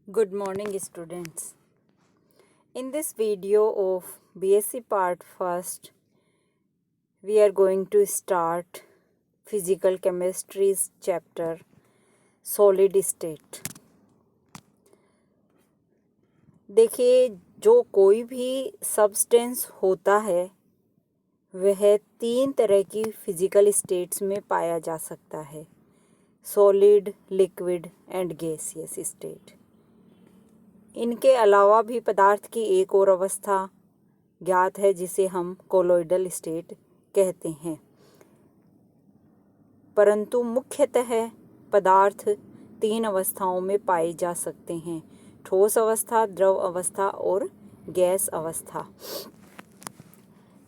Good morning, students. In this video of BSc Part 1st, we are going to start Physical Chemistry's chapter Solid State. देखिए, जो कोई भी substance होता है वह 3 तरह की फिजिकल स्टेट्स में पाया जा सकता है: solid, liquid and gaseous state. इनके अलावा भी पदार्थ की एक और अवस्था ज्ञात है जिसे हम कोलोइडल स्टेट कहते हैं, परंतु मुख्यतः पदार्थ 3 अवस्थाओं में पाए जा सकते हैं: ठोस अवस्था, द्रव अवस्था और गैस अवस्था।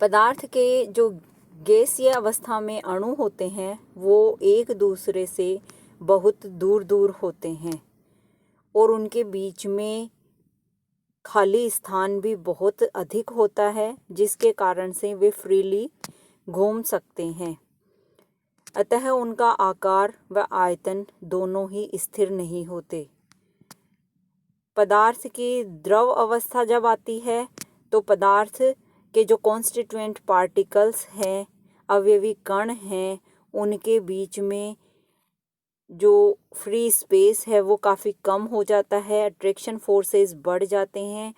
पदार्थ के जो गैसीय अवस्था में अणु होते हैं वो एक दूसरे से बहुत दूर दूर होते हैं और उनके बीच में खाली स्थान भी बहुत अधिक होता है, जिसके कारण से वे फ्रीली घूम सकते हैं। अतः उनका आकार व आयतन दोनों ही स्थिर नहीं होते। पदार्थ की द्रव अवस्था जब आती है तो पदार्थ के जो कॉन्स्टिट्यूएंट पार्टिकल्स हैं, अवयवी कण हैं, उनके बीच में जो फ्री स्पेस है वो काफ़ी कम हो जाता है, अट्रैक्शन फोर्सेस बढ़ जाते हैं।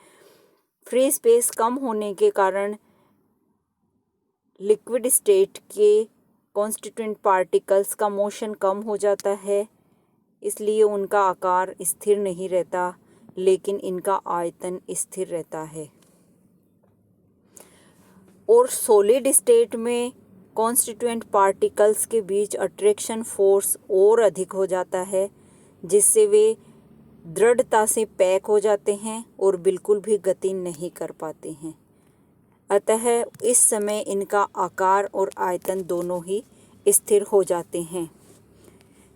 फ्री स्पेस कम होने के कारण लिक्विड स्टेट के कॉन्स्टिट्यूएंट पार्टिकल्स का मोशन कम हो जाता है, इसलिए उनका आकार स्थिर नहीं रहता, लेकिन इनका आयतन स्थिर रहता है। और सॉलिड स्टेट में कॉन्स्टिट्यूएंट पार्टिकल्स के बीच अट्रैक्शन फोर्स और अधिक हो जाता है, जिससे वे दृढ़ता से पैक हो जाते हैं और बिल्कुल भी गति नहीं कर पाते हैं। अतः इस समय इनका आकार और आयतन दोनों ही स्थिर हो जाते हैं।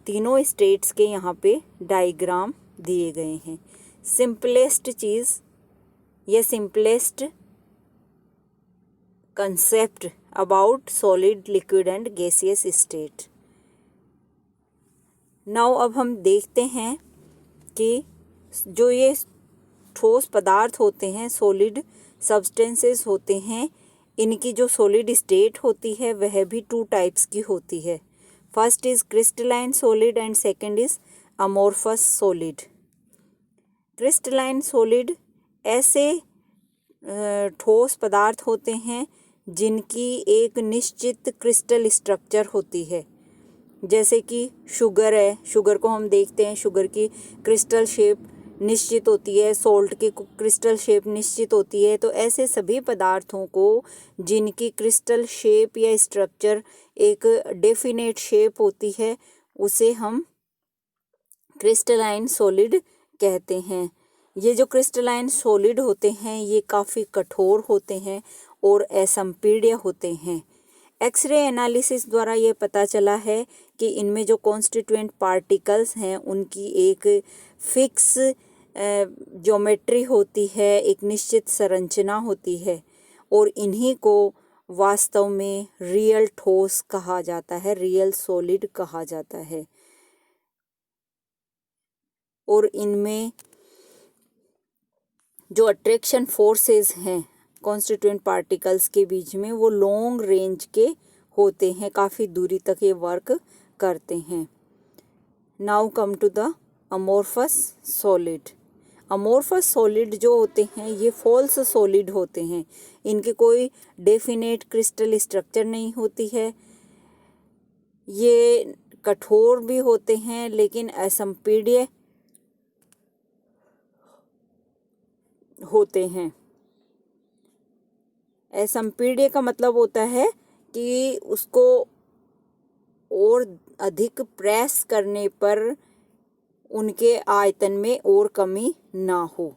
तीनों स्टेट्स के यहाँ पे डायग्राम दिए गए हैं। सिंपलेस्ट चीज़ या simplest concept about solid, liquid and gaseous state. Now अब हम देखते हैं कि जो ये ठोस पदार्थ होते हैं, सॉलिड सब्सटेंसेस होते हैं, इनकी जो सॉलिड स्टेट होती है वह भी 2 टाइप्स की होती है। First is crystalline solid and second is amorphous solid. Crystalline solid ऐसे ठोस पदार्थ होते हैं जिनकी एक निश्चित क्रिस्टल स्ट्रक्चर होती है। जैसे कि शुगर है, शुगर को हम देखते हैं, शुगर की क्रिस्टल शेप निश्चित होती है, सॉल्ट की क्रिस्टल शेप निश्चित होती है। तो ऐसे सभी पदार्थों को जिनकी क्रिस्टल शेप या स्ट्रक्चर एक डेफिनेट शेप होती है, उसे हम क्रिस्टलाइन सॉलिड कहते हैं। ये जो क्रिस्टलाइन सॉलिड होते हैं ये काफ़ी कठोर होते हैं और असंपीड्य होते हैं। एक्सरे एनालिसिस द्वारा ये पता चला है कि इनमें जो कॉन्स्टिट्यूएंट पार्टिकल्स हैं उनकी एक फिक्स ज्योमेट्री होती है, एक निश्चित संरचना होती है और इन्हीं को वास्तव में रियल ठोस कहा जाता है, रियल सॉलिड कहा जाता है। और इनमें जो अट्रैक्शन फोर्सेस हैं कॉन्स्टिट्यूएंट पार्टिकल्स के बीच में वो लॉन्ग रेंज के होते हैं, काफ़ी दूरी तक ये वर्क करते हैं। Now come to the amorphous solid. Amorphous solid जो होते हैं ये फॉल्स सॉलिड होते हैं। इनकी कोई डेफिनेट क्रिस्टल स्ट्रक्चर नहीं होती है। ये कठोर भी होते हैं लेकिन असंपीड्य होते हैं। असंपीड्य का मतलब होता है कि उसको और अधिक प्रेस करने पर उनके आयतन में और कमी ना हो।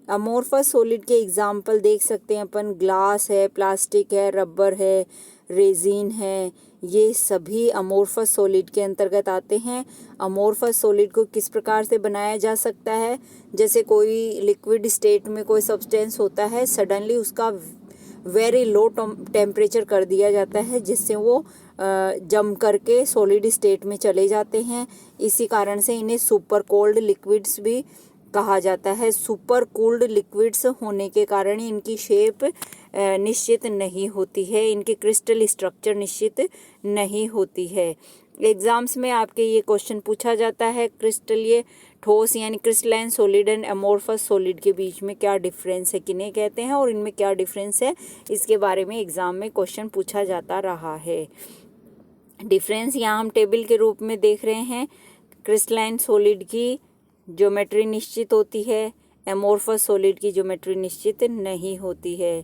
अमोर्फस सॉलिड के एग्जाम्पल देख सकते हैं अपन, ग्लास है, प्लास्टिक है, रबर है, रेजिन है, ये सभी अमोर्फस सॉलिड के अंतर्गत आते हैं। अमोर्फस सॉलिड को किस प्रकार से बनाया जा सकता है? जैसे कोई लिक्विड स्टेट में कोई सब्सटेंस होता है, सडनली उसका वेरी लो टेम्परेचर कर दिया जाता है जिससे वो जम करके सॉलिड स्टेट में चले जाते हैं। इसी कारण से इन्हें सुपर कोल्ड लिक्विड्स भी कहा जाता है। सुपर कूल्ड लिक्विड्स होने के कारण इनकी शेप निश्चित नहीं होती है, इनकी क्रिस्टल स्ट्रक्चर निश्चित नहीं होती है। एग्जाम्स में आपके ये क्वेश्चन पूछा जाता है, क्रिस्टलीय ठोस यानी crystalline solid and amorphous solid के बीच में क्या डिफरेंस है, किन्हें कहते हैं और इनमें क्या डिफरेंस है, इसके बारे में एग्जाम में क्वेश्चन पूछा जाता रहा है। डिफरेंस यहाँ हम टेबल के रूप में देख रहे हैं। क्रिस्टलाइन सॉलिड की ज्योमेट्री निश्चित होती है, एमोर्फस सॉलिड की ज्योमेट्री निश्चित नहीं होती है।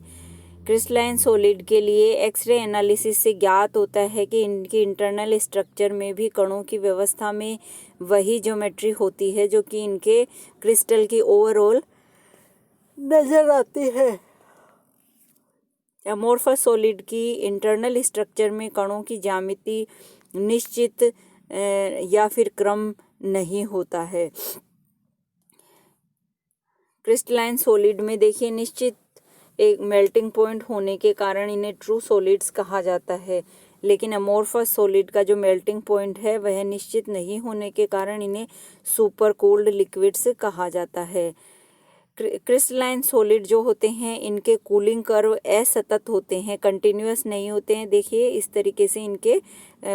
क्रिस्टलाइन सॉलिड के लिए एक्सरे एनालिसिस से ज्ञात होता है कि इनकी इंटरनल स्ट्रक्चर में भी कणों की व्यवस्था में वही ज्योमेट्री होती है जो कि इनके क्रिस्टल की ओवरऑल नजर आती है। एमोर्फस सॉलिड की इंटरनल स्ट्रक्चर में कणों की ज्यामिति निश्चित या फिर क्रम नहीं होता है। क्रिस्टलाइन सॉलिड में देखिए निश्चित एक मेल्टिंग पॉइंट होने के कारण इन्हें ट्रू सॉलिड्स कहा जाता है, लेकिन अमोर्फस सॉलिड का जो मेल्टिंग पॉइंट है वह निश्चित नहीं होने के कारण इन्हें सुपर कोल्ड लिक्विड्स कहा जाता है। क्रिस्टलाइन सॉलिड जो होते हैं इनके कूलिंग कर्व असतत होते हैं, कंटिन्यूअस नहीं होते हैं। देखिए इस तरीके से इनके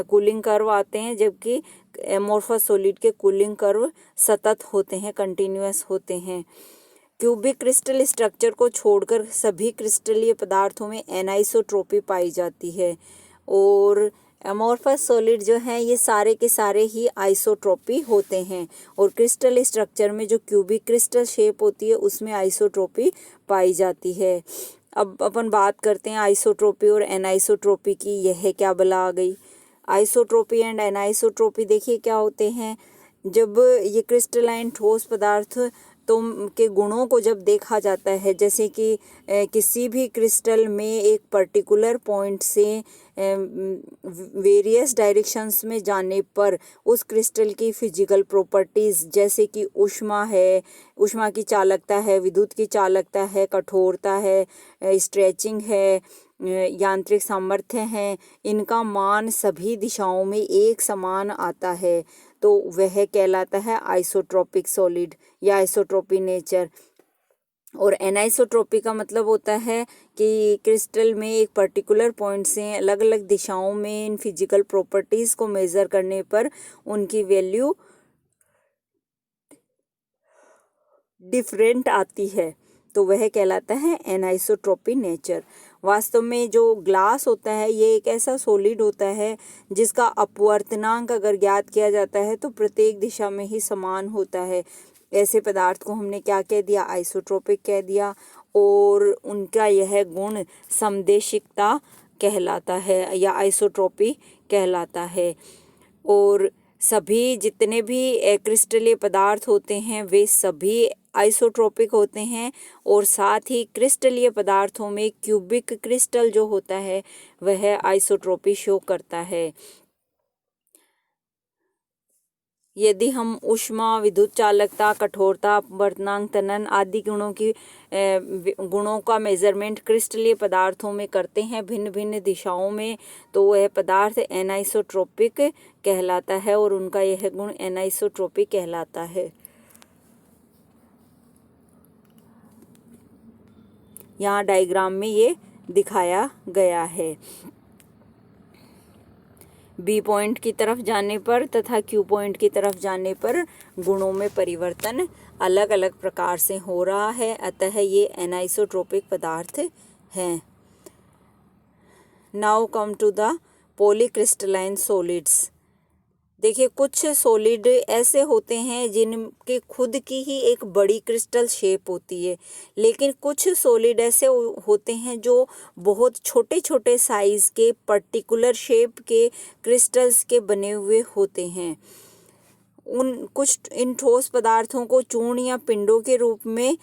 कूलिंग कर्व आते हैं, जबकि अमोर्फस सॉलिड के कूलिंग कर्व सतत होते हैं, कंटिन्यूअस होते हैं। क्यूबिक क्रिस्टल स्ट्रक्चर को छोड़कर सभी क्रिस्टलीय पदार्थों में एनाइसोट्रोपी पाई जाती है और अमोर्फस सॉलिड जो हैं ये सारे के सारे ही आइसोट्रोपी होते हैं और क्रिस्टल स्ट्रक्चर में जो क्यूबिक क्रिस्टल शेप होती है उसमें आइसोट्रोपी पाई जाती है। अब अपन बात करते हैं आइसोट्रोपी और एनाइसोट्रोपी की। यह क्या बला आ गई। आइसोट्रोपी एंड एनाइसोट्रोपी देखिए क्या होते हैं। जब ये क्रिस्टलाइन ठोस पदार्थ तो के गुणों को जब देखा जाता है, जैसे कि किसी भी क्रिस्टल में एक पर्टिकुलर पॉइंट से वेरियस डायरेक्शंस में जाने पर उस क्रिस्टल की फिजिकल प्रॉपर्टीज़ जैसे कि ऊष्मा है, ऊष्मा की चालकता है, विद्युत की चालकता है, कठोरता है, स्ट्रेचिंग है, यांत्रिक सामर्थ्य है, इनका मान सभी दिशाओं में एक समान आता है तो वह कहलाता है आइसोट्रोपिक सॉलिड या आइसोट्रोपी नेचर। और एनाइसोट्रोपी का मतलब होता है कि क्रिस्टल में एक पर्टिकुलर पॉइंट से अलग अलग दिशाओं में इन फिजिकल प्रॉपर्टीज़ को मेज़र करने पर उनकी वैल्यू डिफरेंट आती है तो वह कहलाता है एनाइसोट्रोपी नेचर। वास्तव में जो ग्लास होता है ये एक ऐसा सॉलिड होता है जिसका अपवर्तनांक अगर ज्ञात किया जाता है तो प्रत्येक दिशा में ही समान होता है। ऐसे पदार्थ को हमने क्या कह दिया, आइसोट्रोपिक कह दिया और उनका यह गुण समदेशिकता कहलाता है या आइसोट्रोपी कहलाता है। और सभी जितने भी क्रिस्टलीय पदार्थ होते हैं वे सभी आइसोट्रोपिक होते हैं और साथ ही क्रिस्टलीय पदार्थों में क्यूबिक क्रिस्टल जो होता है वह आइसोट्रोपी शो करता है। यदि हम ऊष्मा, विद्युत चालकता, कठोरता, अपवर्तनांक, तनन आदि गुणों का मेजरमेंट क्रिस्टलीय पदार्थों में करते हैं भिन्न भिन्न दिशाओं में तो वह पदार्थ एनाइसोट्रोपिक कहलाता है और उनका यह गुण एनाइसोट्रोपिक कहलाता है। यहाँ डायग्राम में ये दिखाया गया है। बी पॉइंट की तरफ जाने पर तथा क्यू पॉइंट की तरफ जाने पर गुणों में परिवर्तन अलग अलग प्रकार से हो रहा है, अतः ये एनाइसोट्रोपिक पदार्थ हैं। Now come to the polycrystalline solids. देखिए कुछ सॉलिड ऐसे होते हैं जिनके खुद की ही एक बड़ी क्रिस्टल शेप होती है, लेकिन कुछ सॉलिड ऐसे होते हैं जो बहुत छोटे छोटे साइज़ के पर्टिकुलर शेप के क्रिस्टल्स के बने हुए होते हैं। इन ठोस पदार्थों को चूर्ण या पिंडों के रूप में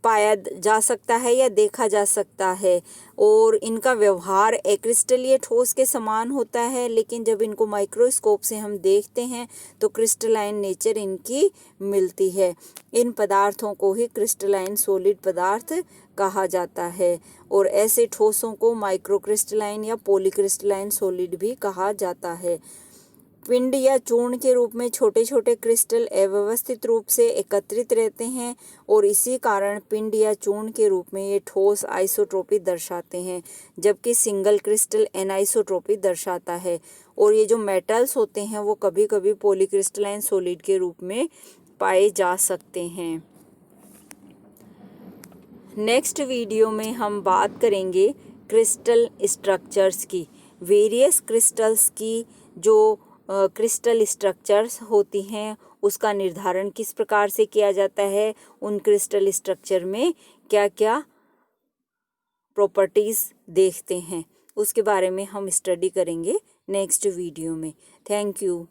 पाया जा सकता है या देखा जा सकता है और इनका व्यवहार क्रिस्टलीय ठोस के समान होता है, लेकिन जब इनको माइक्रोस्कोप से हम देखते हैं तो क्रिस्टलाइन नेचर इनकी मिलती है। इन पदार्थों को ही क्रिस्टलाइन सॉलिड पदार्थ कहा जाता है और ऐसे ठोसों को माइक्रोक्रिस्टलाइन या पॉलीक्रिस्टलाइन सॉलिड भी कहा जाता है। पिंड या चूर्ण के रूप में छोटे छोटे क्रिस्टल अव्यवस्थित रूप से एकत्रित रहते हैं और इसी कारण पिंड या चूर्ण के रूप में ये ठोस आइसोट्रोपी दर्शाते हैं, जबकि सिंगल क्रिस्टल एनाइसोट्रोपी दर्शाता है। और ये जो मेटल्स होते हैं वो कभी कभी पॉलीक्रिस्टलाइन सॉलिड के रूप में पाए जा सकते हैं। नेक्स्ट वीडियो में हम बात करेंगे क्रिस्टल स्ट्रक्चर्स की। वेरियस क्रिस्टल्स की जो क्रिस्टल स्ट्रक्चर्स होती हैं उसका निर्धारण किस प्रकार से किया जाता है, उन क्रिस्टल स्ट्रक्चर में क्या क्या प्रॉपर्टीज़ देखते हैं, उसके बारे में हम स्टडी करेंगे नेक्स्ट वीडियो में। Thank you.